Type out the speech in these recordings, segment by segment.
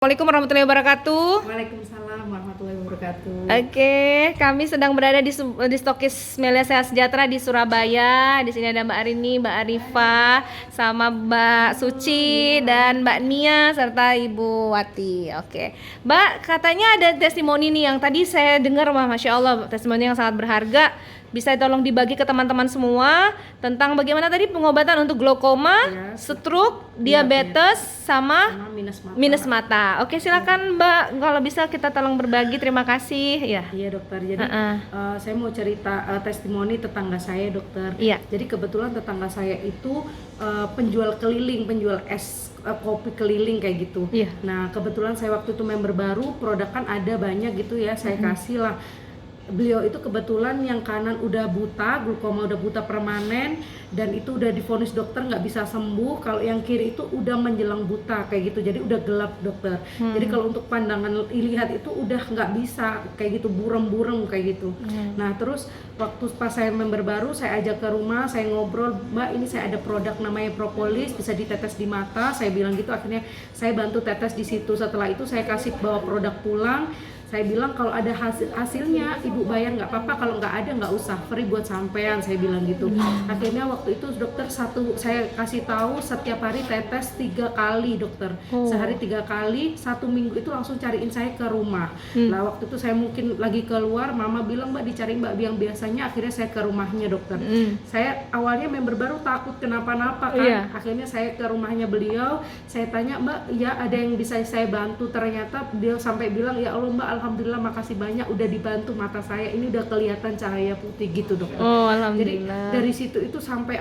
Assalamualaikum warahmatullahi wabarakatuh. Waalaikumsalam warahmatullahi wabarakatuh. Oke, kami sedang berada di Stokis Melia Sehat Sejahtera di Surabaya. Di sini ada Mbak Arini, Mbak Arifah, sama Mbak Suci dan Mbak Nia serta Ibu Wati. Oke, Mbak, katanya ada testimoni nih yang tadi saya dengar, wah masya Allah, testimoni yang sangat berharga. Bisa tolong dibagi ke teman-teman semua tentang bagaimana tadi pengobatan untuk glaukoma, Ya, stroke, diabetes, sama sama minus mata. Oke, silakan Mbak, kalau bisa kita tolong berbagi. Terima kasih. Ya. Iya dokter. Jadi saya mau cerita testimoni tetangga saya dokter. Iya. Jadi kebetulan tetangga saya itu penjual keliling, penjual es kopi keliling kayak gitu. Iya. Nah kebetulan saya waktu itu member baru, produk kan ada banyak gitu ya. Saya kasih lah. Beliau itu kebetulan yang kanan udah buta, glaukoma udah buta permanen, dan itu udah divonis dokter nggak bisa sembuh. Kalau yang kiri itu udah menjelang buta kayak gitu, jadi udah gelap dokter. Jadi kalau untuk pandangan lihat itu udah nggak bisa kayak gitu, burem-burem kayak gitu. Nah terus waktu pas saya member baru, saya ajak ke rumah, saya ngobrol, Mbak ini saya ada produk namanya propolis, bisa ditetes di mata. Saya bilang gitu, akhirnya saya bantu tetes di situ. Setelah itu saya kasih bawa produk pulang. Saya bilang kalau ada hasilnya ibu bayar nggak apa-apa, kalau nggak ada nggak usah, free buat sampean, saya bilang gitu. Akhirnya waktu itu dokter saya kasih tahu setiap hari tetes 3 kali dokter, sehari 3 kali, 1 minggu itu langsung cariin saya ke rumah. Nah waktu itu saya mungkin lagi keluar, mama bilang Mbak dicari Mbak yang biasanya, akhirnya saya ke rumahnya dokter. Saya awalnya member baru takut kenapa-napa kan, akhirnya saya ke rumahnya beliau, saya tanya Mbak ya ada yang bisa saya bantu, ternyata beliau sampai bilang ya Allah Mbak alhamdulillah makasih banyak udah dibantu, mata saya ini udah kelihatan cahaya putih gitu dokter. Oh, Jadi alhamdulillah. dari situ itu sampai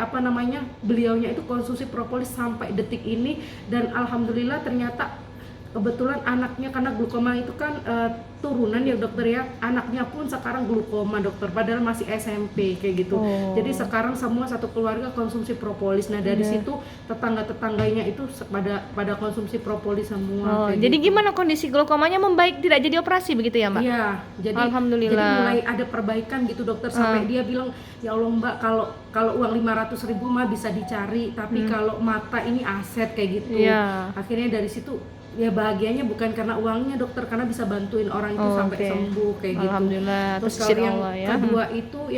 beliaunya itu konsumsi propolis sampai detik ini, dan alhamdulillah ternyata kebetulan anaknya karena glaukoma itu kan turunan ya dokter ya, anaknya pun sekarang glaukoma dokter, padahal masih SMP kayak gitu. Jadi sekarang semua satu keluarga konsumsi propolis. Nah dari situ tetangga-tetangganya itu pada konsumsi propolis semua. Jadi gitu. gimana kondisi glaukomanya membaik, tidak jadi operasi begitu ya Mbak? Iya, jadi Alhamdulillah. jadi mulai ada perbaikan gitu dokter, sampai dia bilang ya Allah Mbak kalau uang 500.000 mah bisa dicari, tapi kalau mata ini aset kayak gitu. Iya. Akhirnya dari situ ya bahagianya bukan karena uangnya dokter, karena bisa bantuin orang itu sampai sembuh kayak gitu. Alhamdulillah. Terus Terus kalau yang Allah ya.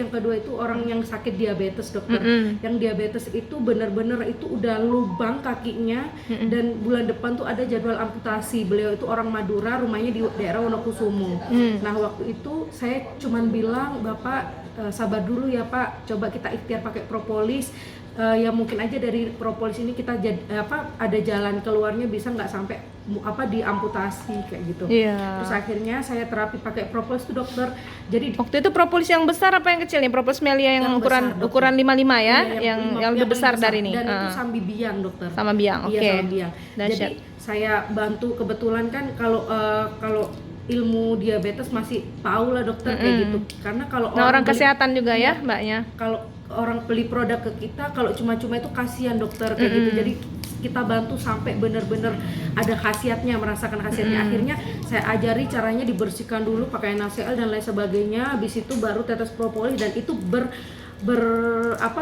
kedua itu orang yang sakit diabetes dokter. Yang diabetes itu benar-benar itu udah lubang kakinya, dan bulan depan tuh ada jadwal amputasi. Beliau itu orang Madura, rumahnya di daerah Wonokusumo. Nah waktu itu saya cuman bilang Bapak sabar dulu ya Pak, coba kita ikhtiar pakai propolis. Ya mungkin aja dari propolis ini kita ada jalan keluarnya, bisa nggak sampai diamputasi kayak gitu. Terus akhirnya saya terapi pakai propolis tuh dokter. Jadi Waktu itu propolis yang besar apa yang kecil nih? Propolis Melia yang besar, ukuran 55 ya, iya, yang lebih besar dari ini. Dan itu sambil biang dokter. Sama biang, oke. Iya sama biang. Dahsyat. Jadi saya bantu, kebetulan kan kalau ilmu diabetes masih tahu lah dokter kayak gitu. Karena kalau orang beli, kesehatan juga ya Mbaknya. kalau orang beli produk ke kita, kalau cuma-cuma itu kasihan dokter kayak gitu. Jadi kita bantu sampai benar-benar ada khasiatnya, merasakan khasiatnya. Akhirnya saya ajari caranya dibersihkan dulu pakai NaCl dan lain sebagainya. Habis itu baru tetes propolis, dan itu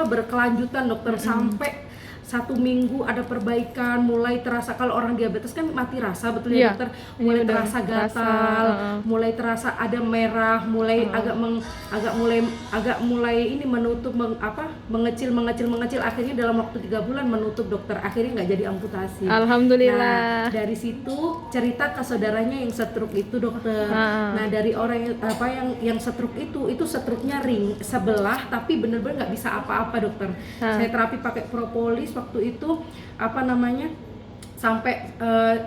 berkelanjutan dokter sampai 1 minggu ada perbaikan, mulai terasa, kalau orang diabetes kan mati rasa betul ya dokter, mulai terasa gatal, mulai terasa ada merah, mulai agak mulai ini menutup mengecil, akhirnya dalam waktu 3 bulan menutup dokter, akhirnya nggak jadi amputasi. Alhamdulillah. Nah dari situ cerita ke saudaranya yang stroke itu dokter. Nah dari orang yang stroke itu stroke-nya ring sebelah, tapi bener-bener nggak bisa apa-apa dokter. Saya terapi pakai propolis waktu itu sampai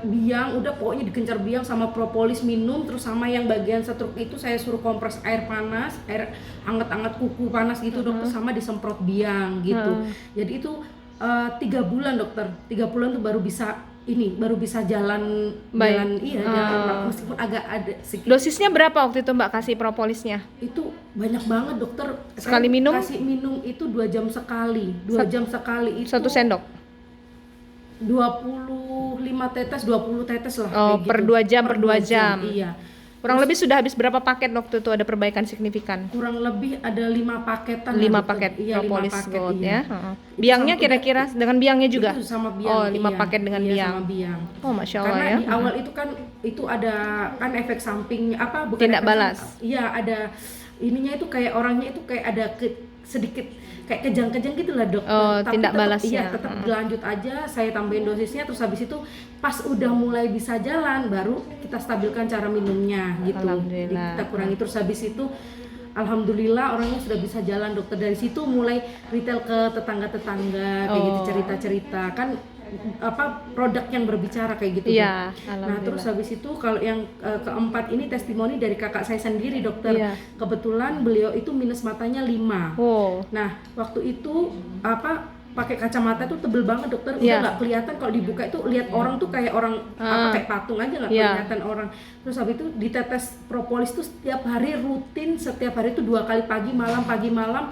biang, udah pokoknya digencar biang sama propolis minum, terus sama yang bagian stroke itu saya suruh kompres air panas, air hangat-hangat kuku panas gitu dokter, sama disemprot biang gitu. Jadi itu 3 bulan dokter, 3 bulan tuh baru bisa jalan Baik. jalan, meskipun agak ada sedikit. Dosisnya berapa waktu itu Mbak kasih propolisnya? Itu banyak banget dokter. Sekali minum? Kasih minum itu 2 jam sekali. 2 jam sekali itu 1 sendok. 25 tetes, 20 tetes lah. Oh, kayak per gitu. 2 jam, per 2 jam. Iya. Kurang lebih sudah habis berapa paket waktu itu ada perbaikan signifikan? Kurang lebih ada 5 paketan. 5 lah, paket iya, 5 propolis paket, gold iya. ya. Heeh. Biangnya Sama- kira-kira dengan biangnya juga? Itu sama biang. Oh, 5 iya. paket dengan Iya, biang. sama biang. Oh, Masya Allah Karena ya. di awal itu kan itu ada kan efek samping apa bukan Tindak efek balas. Iya, ada ininya itu kayak orangnya itu kayak ada sedikit kayak kejang-kejang gitu lah dokter. Oh, Tapi tindak tetap, balasnya. iya, tetap dilanjut aja. Saya tambahin dosisnya terus habis itu pas udah mulai bisa jalan baru kita stabilkan cara minumnya gitu. Alhamdulillah. Kita kurangi terus habis itu alhamdulillah orangnya sudah bisa jalan dokter. Dari situ mulai retail ke tetangga-tetangga kayak gitu Oh. cerita-cerita kan apa produk yang berbicara kayak gitu. Iya, Dok. Nah alhamdulillah. terus habis itu kalau yang keempat ini testimoni dari kakak saya sendiri dokter. Iya. Kebetulan beliau itu minus matanya 5. Oh. Nah waktu itu apa pakai kacamata tuh tebel banget dokter, udah Iya. nggak kelihatan kalau dibuka itu lihat orang tuh kayak orang apa kayak patung aja nggak Iya. kelihatan orang. Terus habis itu ditetes propolis tuh setiap hari rutin, setiap hari itu 2 kali pagi malam.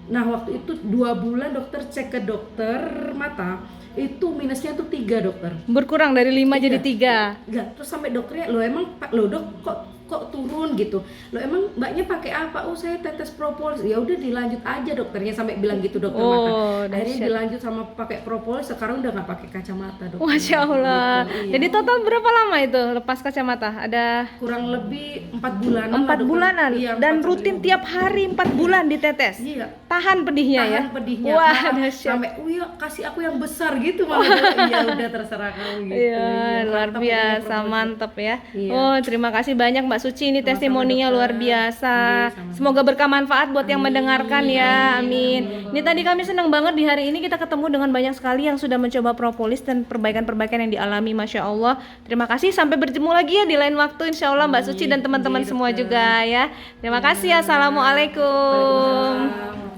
Nah waktu itu 2 bulan dokter cek ke dokter mata itu minusnya tuh 3 dokter. Berkurang dari 5 jadi Iya. 3. Enggak, terus sampai dokternya lo emang lo dok kok turun gitu, lo emang mbaknya pakai apa? Oh saya tetes propolis. Ya udah dilanjut aja dokternya sampai bilang gitu dokter Oh, mata. Akhirnya dahsyat. dilanjut sama pakai propolis, sekarang udah nggak pakai kacamata dokter. Masya Allah. Gitu, iya. Jadi total berapa lama itu lepas kacamata? Ada Kurang lebih 4 bulanan. 4 lah, dokter. bulanan Iya, dan 4 rutin sampai tiap hari 4 bulan ditetes. Iya. Tahan pedihnya ya. Tahan pedihnya. Wah, Nah, dahsyat. sampai ya kasih aku yang besar gitu malah. Iya udah terserah kamu gitu. Iya, luar mantap biasa, pokoknya propolis. mantap ya. Iya. Oh, terima kasih banyak Mbak Suci, ini Sama-sama, testimoninya dokter. luar biasa. Iya, sama-sama. Semoga berkah manfaat buat yang mendengarkan ya. Amin. Ini tadi kami senang banget di hari ini kita ketemu dengan banyak sekali yang sudah mencoba propolis dan perbaikan-perbaikan yang dialami, Masya Allah. Terima kasih, sampai bertemu lagi ya di lain waktu Insya Allah Mbak Suci dan teman-teman Iya, semua dokter. juga ya. Terima kasih, Assalamualaikum. Waalaikumsalam.